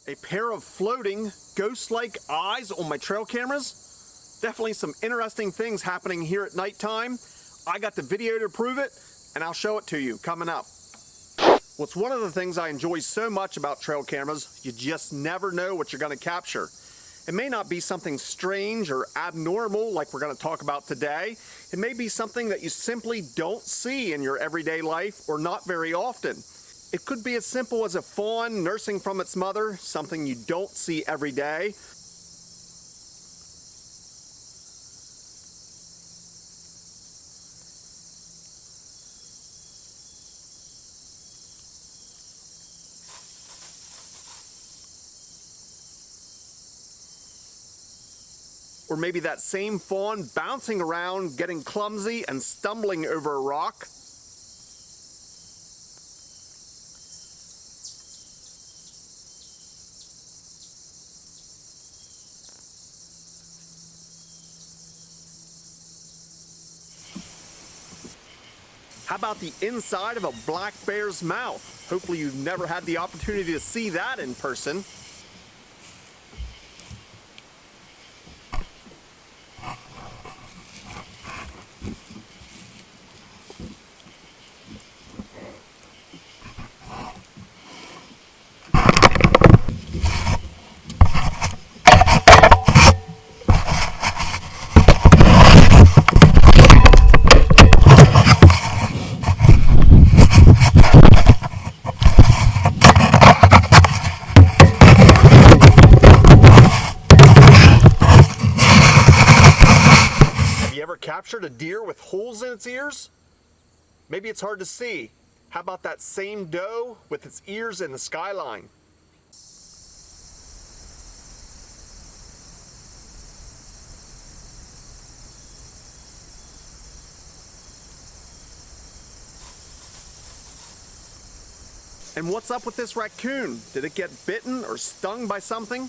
A pair of floating ghost-like eyes on my trail cameras. Definitely some interesting things happening here at nighttime. I got the video to prove it, and I'll show it to you coming up. What's one of the things I enjoy so much about trail cameras, you just never know what you're going to capture. It may not be something strange or abnormal like we're going to talk about today. It may be something that you simply don't see in your everyday life or not very often. It could be as simple as a fawn nursing from its mother, something you don't see every day. Or maybe that same fawn bouncing around, getting clumsy and stumbling over a rock. How about the inside of a black bear's mouth? Hopefully you've never had the opportunity to see that in person. Captured a deer with holes in its ears? Maybe it's hard to see. How about that same doe with its ears in the skyline? And what's up with this raccoon? Did it get bitten or stung by something?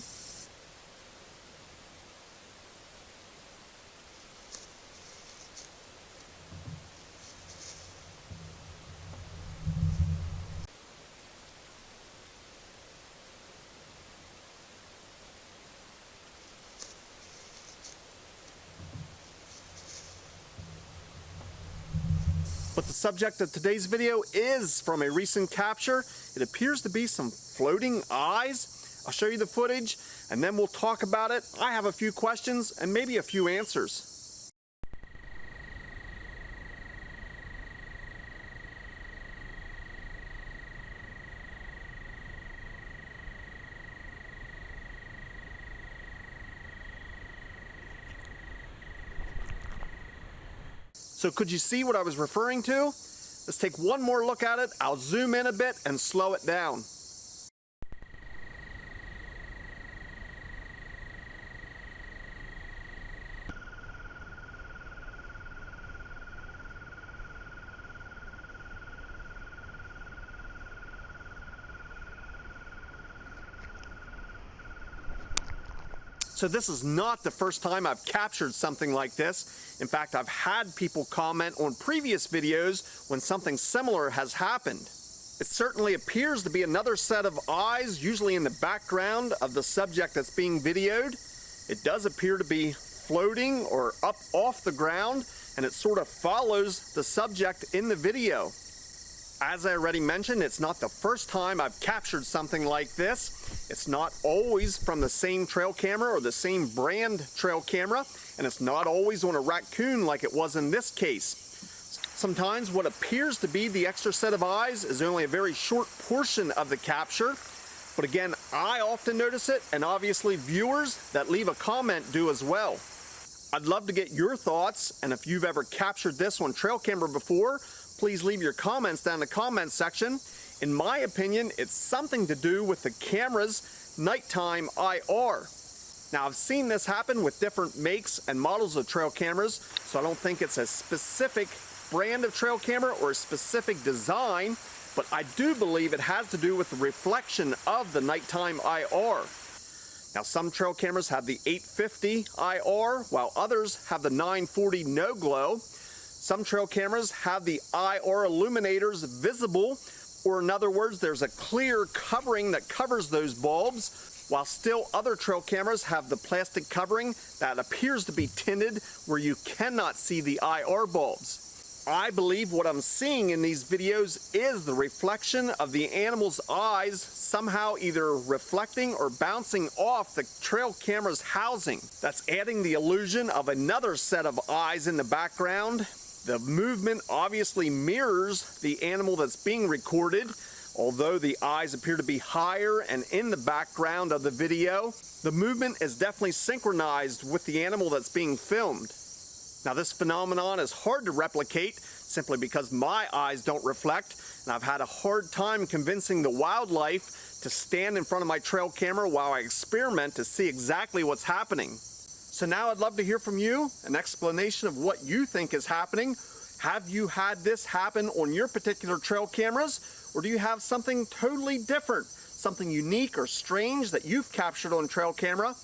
But the subject of today's video is from a recent capture. It appears to be some floating eyes. I'll show you the footage and then we'll talk about it. I have a few questions and maybe a few answers. So could you see what I was referring to? Let's take one more look at it. I'll zoom in a bit and slow it down. So this is not the first time I've captured something like this. In fact, I've had people comment on previous videos when something similar has happened. It certainly appears to be another set of eyes, usually in the background of the subject that's being videoed. It does appear to be floating or up off the ground, and it sort of follows the subject in the video. As I already mentioned, it's not the first time I've captured something like this. It's not always from the same trail camera or the same brand trail camera, and it's not always on a raccoon like it was in this case. Sometimes what appears to be the extra set of eyes is only a very short portion of the capture, but again, I often notice it, and obviously viewers that leave a comment do as well. I'd love to get your thoughts, and if you've ever captured this on trail camera before, please leave your comments down in the comments section. In my opinion, it's something to do with the camera's nighttime IR. Now, I've seen this happen with different makes and models of trail cameras, so I don't think it's a specific brand of trail camera or a specific design, but I do believe it has to do with the reflection of the nighttime IR. Now, some trail cameras have the 850 IR, while others have the 940 no glow. Some trail cameras have the IR illuminators visible, Or in other words, there's a clear covering that covers those bulbs, while still other trail cameras have the plastic covering that appears to be tinted where you cannot see the IR bulbs. I believe what I'm seeing in these videos is the reflection of the animal's eyes somehow either reflecting or bouncing off the trail camera's housing. That's adding the illusion of another set of eyes in the background. The movement obviously mirrors the animal that's being recorded, although the eyes appear to be higher and in the background of the video. The movement is definitely synchronized with the animal that's being filmed. Now, this phenomenon is hard to replicate simply because my eyes don't reflect, and I've had a hard time convincing the wildlife to stand in front of my trail camera while I experiment to see exactly what's happening. So now I'd love to hear from you, an explanation of what you think is happening. Have you had this happen on your particular trail cameras, or do you have something totally different, something unique or strange that you've captured on trail camera?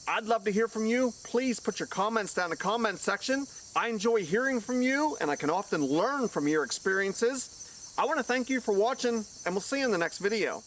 I'd love to hear from you. Please put your comments down in the comment section. I enjoy hearing from you, and I can often learn from your experiences. I want to thank you for watching, and we'll see you in the next video.